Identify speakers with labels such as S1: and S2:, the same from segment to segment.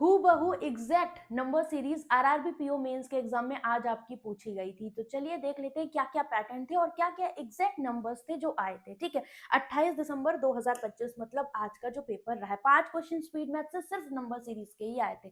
S1: हूबहू exact number series RRB PO mains के exam में आज आपकी पूछी गई थी। तो चलिए देख लेते हैं क्या क्या पैटर्न थे और क्या क्या एग्जैक्ट नंबर्स थे जो आए थे। ठीक है, 28 दिसंबर 2025 मतलब आज का जो पेपर रहा है, 5 क्वेश्चन स्पीड मैथ से सिर्फ नंबर सीरीज के ही आए थे।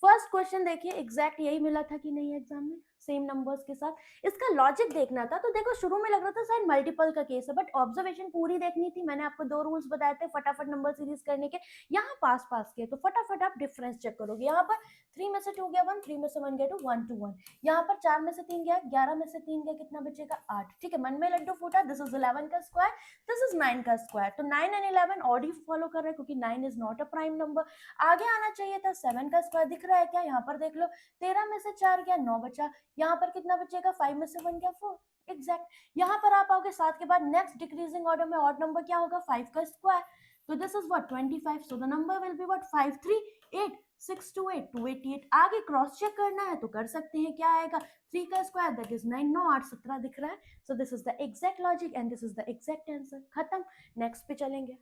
S1: फर्स्ट क्वेश्चन देखिए, एग्जैक्ट यही मिला था कि नहीं एग्जाम में, सेम नंबर्स के साथ। इसका लॉजिक देखना था। तो देखो शुरू में लग रहा था शायद मल्टीपल का केस है, बट ऑब्जर्वेशन पूरी देखनी थी। मैंने आपको 2 रूल्स बताए थे फटाफट नंबर सीरीज करने के। यहाँ पास पास के, तो फटाफट आप डिफरेंस चेक करोगे। यहाँ पर 3 में से 2 गया 1, 3 में से 1 गया 2, 1 to 1। यहाँ पर 4 में से 3 गया, 11 में से 3 गया, कितना बचेगा 8। ठीक है, मन में लड्डू फूटा, दिस इज 11 का स्क्वायर, दिस इज 9 का स्क्वायर। तो 9 एंड 11 ऑड ही फॉलो कर रहे हैं क्योंकि 9 is not a prime number. आगे आना चाहिए था 7 का स्क्वायर, दिख रहा है क्या? यहाँ पर देख लो, 13 में से 4 गया 9 बचा। यहाँ पर कितना बचेगा? 5 में से 1 गया 4। एग्जैक्ट। यहाँ पर आप आओगे 7 के बाद नेक्स्ट डिक्रीजिंग ऑर्डर में ऑड नंबर क्या होगा? 5 का square. So this is what 25. So the number will be what 538 628 288। आगे क्रॉस चेक करना है तो कर सकते हैं, क्या आएगा? 3 का स्क्वायर दैट इज 9, 9 8 17 दिख रहा है। So this is the exact logic and this is the exact answer. खत्म। नेक्स्ट पे चलेंगे।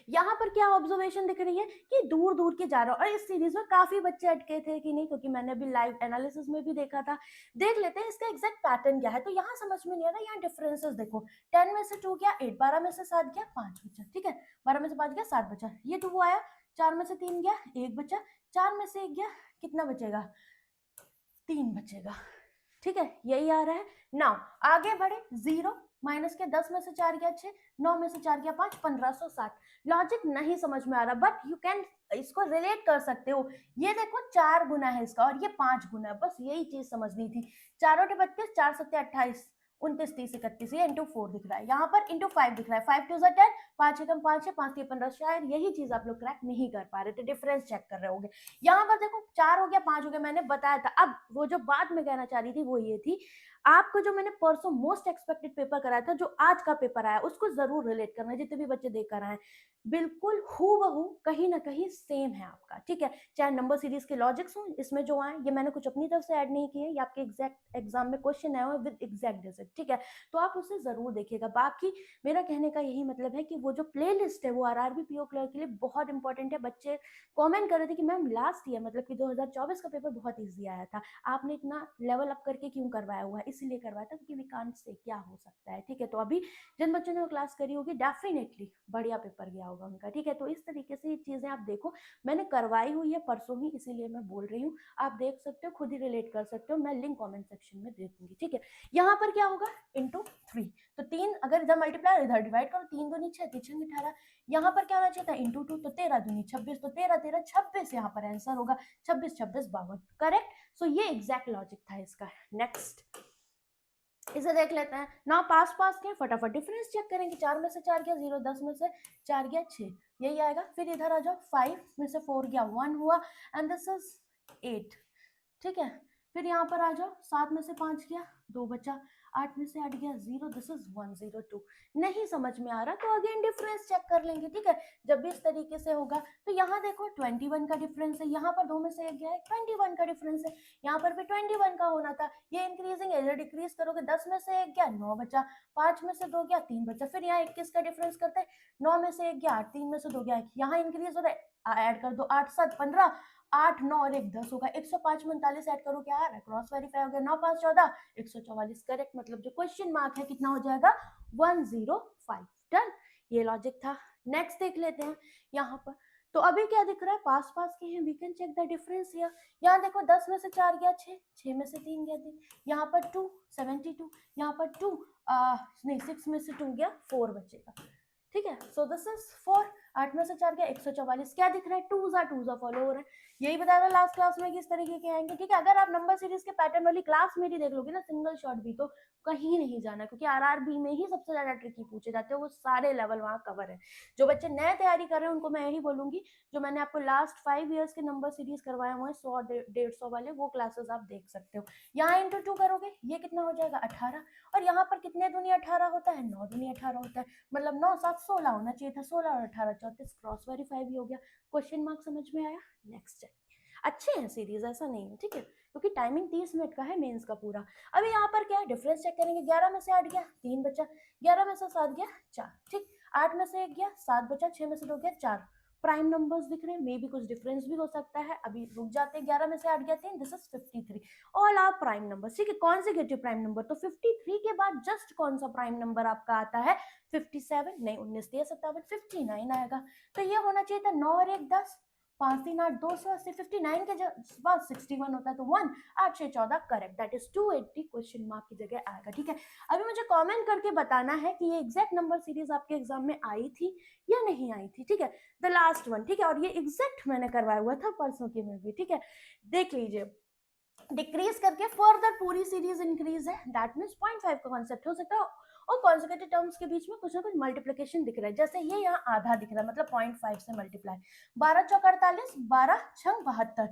S1: यहाँ पर क्या ऑब्जर्वेशन दिख रही है कि दूर दूर के जा रहा हूँ। और इस सीरीज में काफी बच्चे अटके थे कि नहीं, क्योंकि मैंने अभी लाइव एनालिसिस में भी देखा था। देख लेते हैं इसका एग्जैक्ट पैटर्न क्या है। तो यहाँ समझ में नहीं आ रहा, यहाँ डिफरेंसेस देखो। 10 में से 2 गया 8, 12 में से 7 गया 5 बचा। ठीक है, 12 में से 5 गया 7 बचा। ये 2 आया, 4 में से 3 गया 1 बचा, 4 में से 1 गया, कितना बचेगा? 3 बचेगा। ठीक है, यही आ रहा है। नाउ आगे बढ़े, 0 माइनस के 10 में से 4 गया 6, 9 में से 4 गया 5, 1560। लॉजिक नहीं समझ में आ रहा, बट यू कैन इसको रिलेट कर सकते हो। ये देखो 4 गुना है इसका और ये 5 गुना है, बस यही चीज समझनी थी। 4 8 32, 4 7 28, 29 30 31, ये इंटू 4 दिख रहा है, यहाँ पर इंटू 5 दिख रहा है। 5 2 10, 5 एकम 5 है, 5 15। शायद यही चीज आप लोग क्रैक नहीं कर पा रहे थे, डिफरेंस चेक कर रहे होंगे। यहाँ पर देखो 4 हो गया 5 हो गया, मैंने बताया था। अब वो जो बात मैं कहना चाह रही थी वो ये थी, आपको जो मैंने परसों मोस्ट एक्सपेक्टेड पेपर कराया था, जो आज का पेपर आया, उसको जरूर रिलेट करना है। जितने भी बच्चे देख कर आए, बिल्कुल हूबहू कहीं ना कहीं सेम है आपका। ठीक है, चाहे नंबर सीरीज के लॉजिक्स हो इसमें जो आए, ये मैंने कुछ अपनी तरफ से ऐड नहीं किए, ये आपके एग्जैक्ट एग्जाम में क्वेश्चन आए हुए विद एग्जैक्ट डिजिट। ठीक है, तो आप उसे जरूर देखिएगा। बाकी मेरा कहने का यही मतलब है कि वो जो प्ले लिस्ट है वो आरआरबी पीओ क्लर्क के लिए बहुत इंपॉर्टेंट है। बच्चे कमेंट कर रहे थे कि मैम लास्ट ईयर मतलब कि 2024 का पेपर बहुत ईजी आया था, आपने इतना लेवल अप करके क्यों करवाया हुआ है? इसलिए करवाया था क्योंकि वी कांट से क्या हो सकता है। ठीक है, तो अभी जिन बच्चों ने वो क्लास करी होगी डेफिनेटली बढ़िया पेपर गया होगा उनका। ठीक है, तो इस तरीके से ये चीजें आप देखो, मैंने करवाई हुई है परसों ही, इसीलिए मैं बोल रही हूँ। आप देख सकते हो, खुद ही रिलेट कर सकते हो, मैं लिंक कॉमेंट सेक्शन में दे दूंगी। ठीक है, यहाँ पर क्या होगा? इंटू 3। तो 3 अगर इधर मल्टीप्लाई इधर डिवाइड करो, 3 दूनी 6, 3 छंग 18। यहाँ पर क्या होना चाहिए था? इंटू 2। तो 13 दूनी 26, तो 13 13 26, यहाँ पर आंसर होगा 26 26 52। करेक्ट। सो ये एग्जैक्ट लॉजिक था इसका। नेक्स्ट इसे देख लेते हैं ना। पास पास के फटाफट डिफरेंस चेक करेंगे। 4 में से 4 गया 0, 10 में से 4 गया 6, यही आएगा। फिर इधर आ जाओ, 5 में से 4 गया 1 हुआ एंड दिस इज 8। ठीक है, फिर यहाँ पर आ जाओ, 7 में से 5 गया 2 बचा, 8 में से 8 गया 0, दिस इज 102। नहीं समझ में आ रहा तो अगेन डिफरेंस चेक कर लेंगे। ठीक है, जब भी इस तरीके से होगा। तो यहाँ देखो 21 का डिफरेंस है, यहाँ पर 2 में से 1 गया है, 21 का डिफरेंस है। यहाँ पर भी 21 का होना था। ये इंक्रीजिंग है, डिक्रीज करोगे, 10 में से 1 गया 9 बचा, 5 में से 2 गया 3 बचा। फिर यहाँ 21 का डिफरेंस करते हैं, 9 में से 1 गया 8, 3 में से 2 गया 1, यहाँ इंक्रीज हो रहा है, ऐड कर दो, 8 7 15, 8 9 और 1 10 होगा। 105 में 39 ऐड करो, क्या आ रहा है? क्रॉस वेरीफाई हो गया। 9 5 14, 144। करेक्ट, मतलब जो क्वेश्चन मार्क है कितना हो जाएगा? 105। डन, ये लॉजिक था। नेक्स्ट देख लेते हैं यहाँ पर। तो अभी क्या दिख रहा है? पास पास के हैं, we can check the difference here. यहाँ देखो 10 में से 4 गया 6, 6 में से 3 गया 3, यहाँ पर 2 72, यहाँ पर 2 नहीं 6 में से 2 गया 4 बचेगा। ठीक है, सो दिस इज 4। 8 में से 4 गया 144। क्या दिख रहा है? टू जा फॉलो हो रहा है। यही बताया था लास्ट क्लास में किस तरीके के आएंगे। ठीक है, अगर आप नंबर सीरीज के पैटर्न वाली क्लास मेरी देख लोगे ना, सिंगल शॉट भी, तो कहीं नहीं जाना, क्योंकि आरआरबी में ही सबसे ज्यादा ट्रिकी पूछे जाते हैं, वो सारे लेवल वहां कवर है। जो बच्चे नए तैयारी कर रहे हैं उनको मैं यही बोलूंगी, जो मैंने आपको लास्ट 5 ईयर्स के नंबर सीरीज करवाए हुए हैं 100 150 वाले, वो क्लासेस आप देख सकते हो। यहाँ इंटू 2 करोगे, ये कितना हो जाएगा? 18। और यहाँ पर कितने दूनी 18 होता है? 9 दूनी 18 होता है, मतलब 9 7 16 होना चाहिए था। 16 और 18 34, क्रॉस वेरीफाई भी हो गया। क्वेश्चन मार्क समझ में आया? नेक्स्ट है। अच्छे हैं सीरीज, ऐसा नहीं है। ठीक है, क्योंकि टाइमिंग 30 मिनट का है मेंस का पूरा। अभी यहाँ पर क्या है? डिफरेंस चेक करेंगे। 11 में से 8 गया 3 बचा, 11 में से 7 गया 4। ठीक, 8 में से 1 गया 7 बचा, 6 में से 2 गया 4, प्राइम नंबर्स दिख रहे हैं, मे बी कुछ डिफरेंस भी हो सकता है, अभी रुक जाते हैं, 11 में से 8 गया 3, this is 53, all are prime number, ठीक है, कॉन्सेक्यूटिव प्राइम नंबर। तो 53 के बाद जस्ट कौन सा प्राइम नंबर आपका आता है, 57, नहीं 19 दिया 57, 59 आएगा। तो ये होना चाहिए था 9 और 1 10, 5 3 8 280, 59 के बाद 61 होता है, तो 1 8 6 14 correct, that is 280 question mark की जगह आएगा, ठीक है। अभी मुझे कमेंट करके बताना है कि ये एग्जैक्ट नंबर सीरीज आपके एग्जाम में आई थी या नहीं आई थी, ठीक है, द लास्ट वन, ठीक है, और ये एग्जैक्ट मैंने करवाया हुआ था परसों के में भी, ठीक है। देख लीजिए, डिक्रीज करके फर्दर पूरी सीरीज इंक्रीज है, दैट मीन्स 0.5 का कॉन्सेप्ट हो सकता है, और कॉन्सेक्यूटिव टर्म्स के बीच में कुछ ना कुछ मल्टीप्लिकेशन दिख रहा है, जैसे ये यहाँ आधा दिख रहा है, मतलब 0.5 से मल्टीप्लाई, 12 चौक 48, 12 छंग 72,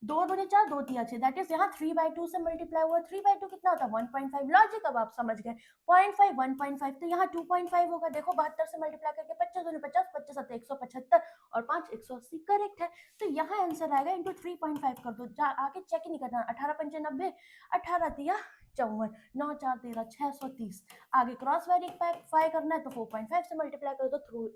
S1: 2 दूनी 4, 2 तिया 6, दैट इज यहाँ 3/2 से मल्टीप्लाई हुआ, 3/2 कितना होता है 1.5, लॉजिक अब आप समझ गए, 0.5 1.5, तो यहाँ 2.5 होगा, देखो 72 से मल्टीप्लाई करके 25 दूनी 50, 25 7 175 और 5 180, करेक्ट है। तो यहाँ आंसर आएगा इंटू 3.5 कर दो, आगे चेक ही नहीं करना, 18 पंचे 90, 18 तिया 54, 9 4 13 630, आगे क्रॉस वेरीफाई करना है तो 4.5 से मल्टीप्लाई कर दो, थ्रू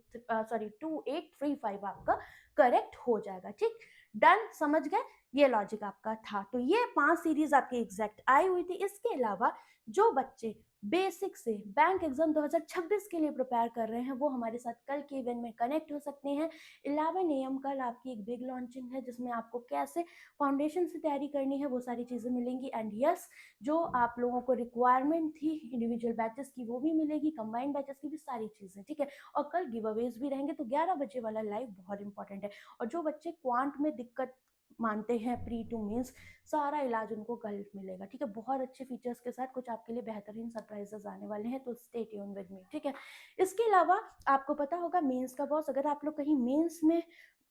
S1: सॉरी 2835 आपका करेक्ट हो जाएगा, ठीक, डन, समझ गए, ये लॉजिक आपका था। तो ये 5 सीरीज आपकी एग्जैक्ट आई हुई थी। इसके अलावा जो बच्चे बेसिक से बैंक एग्जाम 2026 के लिए प्रिपेयर कर रहे हैं वो हमारे साथ कल के इवेंट में कनेक्ट हो सकते हैं। 11 AM कल आपकी एक बिग लॉन्चिंग है जिसमें आपको कैसे फाउंडेशन से तैयारी करनी है वो सारी चीज़ें मिलेंगी, एंड यस जो आप लोगों को रिक्वायरमेंट थी इंडिविजुअल बैचेस की वो भी मिलेगी, कंबाइंड बैचेस की भी सारी चीज़ें, ठीक है। और कल गिव अवेज भी रहेंगे, तो 11 बजे वाला लाइव बहुत इंपॉर्टेंट है। और जो बच्चे क्वांट में दिक्कत मानते हैं प्री टू मीन्स, सारा इलाज उनको कल मिलेगा, ठीक है, बहुत अच्छे फीचर्स के साथ कुछ आपके लिए बेहतरीन सरप्राइजेस आने वाले हैं, तो स्टे ट्यून विद मी, ठीक है। इसके अलावा आपको पता होगा मेंस का बॉस, अगर आप लोग कहीं मेंस में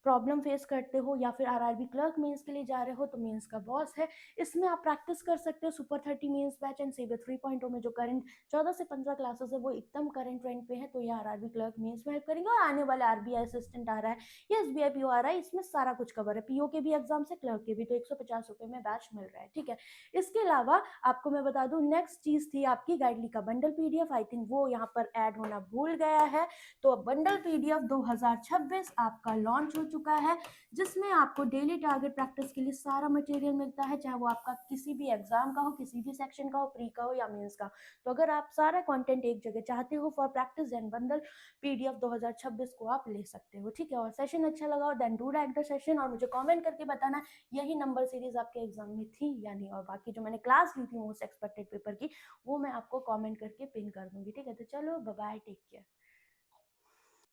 S1: प्रॉब्लम फेस करते हो या फिर आरआरबी क्लर्क मेंस के लिए जा रहे हो तो मेंस का बॉस है, इसमें आप प्रैक्टिस कर सकते हो super 30 mains batch and saviour 3.0 में जो करंट 14 से 15 क्लासेस है वो एकदम करंट ट्रेंड पे है, तो ये आरआरबी क्लर्क मेंस में हेल्प करेंगे। और आने वाला आरबीआई असिस्टेंट आ रहा है, ये एसबीआई पीओ आ रहा है, इसमें सारा कुछ कवर है, पीओ के भी एग्जाम से क्लर्क के भी, तो 150 रुपए में बैच मिल रहा है, ठीक है। इसके अलावा आपको मैं बता दूं नेक्स्ट चीज थी आपकी गाइडली का बंडल पीडीएफ, आई थिंक वो यहाँ पर ऐड होना भूल गया है, तो बंडल पीडीएफ 2026 आपका लॉन्च हो चुका है, जिसमें आपको डेली टारगेट प्रैक्टिस के लिए सारा मटेरियल मिलता है, चाहे वो आपका किसी भी एग्जाम का हो, किसी भी सेक्शन का हो, प्री का हो या मेंस का। तो अगर आप सारा कंटेंट एक जगह चाहते हो for practice, then bundle PDF 2026 को आप ले सकते हो, ठीक है। और सेशन अच्छा लगा हो then do like the session, और मुझे कमेंट करके बताना यही नंबर सीरीज आपके एग्जाम में थी या नहीं, और बाकी जो मैंने क्लास ली थी मोस्ट एक्सपेक्टेड पेपर की वो मैं आपको कमेंट करके पिन कर दूंगी, ठीक है। तो चलो बाय बाय, टेक केयर।